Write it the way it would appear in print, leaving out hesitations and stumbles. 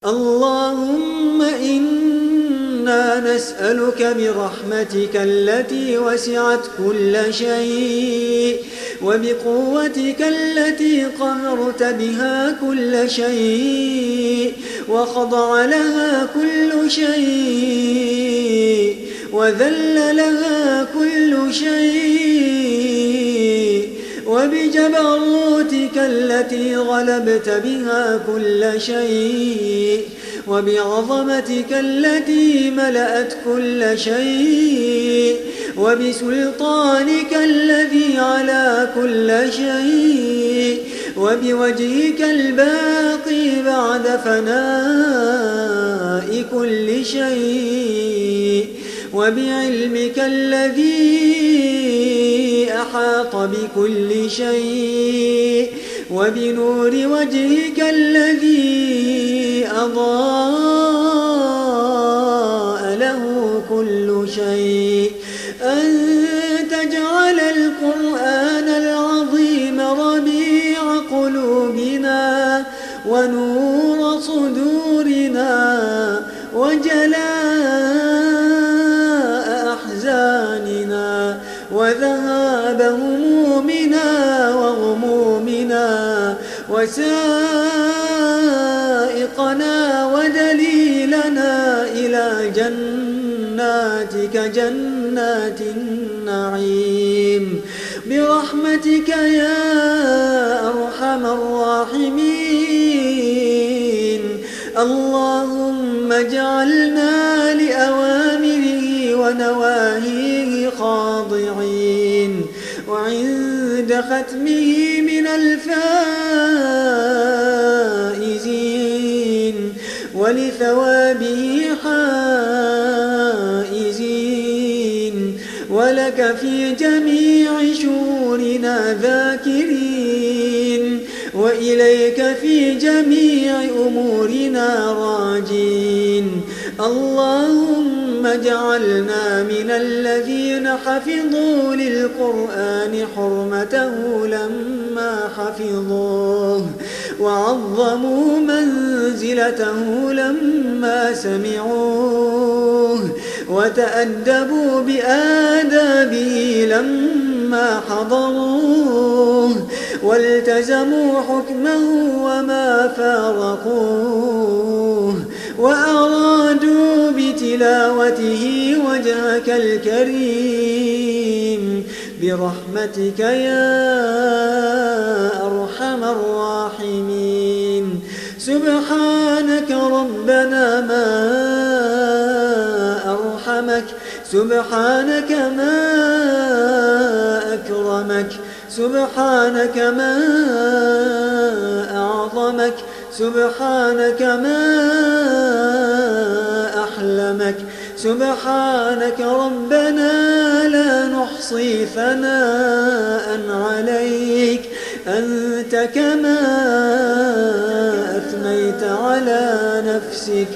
اللهم إنا نسألك برحمتك التي وسعت كل شيء وبقوتك التي قهرت بها كل شيء وخضع لها كل شيء وذل لها كل شيء وبجبروتك التي غلبت بها كل شيء وبعظمتك التي ملأت كل شيء وبسلطانك الذي على كل شيء وبوجهك الباقي بعد فناء كل شيء وبعلمك الذي أحاط بكل شيء وبنور وجهك الذي أضاء له كل شيء أن تجعل القرآن العظيم ربيع قلوبنا ونور صدورنا وجلاء أحزاننا وذهاب همومنا وغمومنا وسائقنا ودليلنا إلى جناتك جنات النعيم برحمتك يا أرحم الراحمين. اللهم اجعلنا لأوامره ونواهيه خاضعين وعند ختمه من الفائزين ولثوابه حائزين ولك في جميع شؤوننا ذاكرين وإليك في جميع أمورنا راجين. اللهم اجعلنا من الذين حفظوا للقرآن حرمته لما حفظوه وعظموا منزلته لما سمعوه وتأدبوا بآدابه لما حضروه والتزموا حكمه وما فارقوه وأرادوا بتلاوته وجهك الكريم برحمتك يا أرحم الراحمين. سبحانك ربنا ما أرحمك سبحانك ما أكرمك سبحانك ما أعظمك سبحانك ما أحلمك سبحانك ربنا لا نحصي ثناء عليك أنت كما أثنيت على نفسك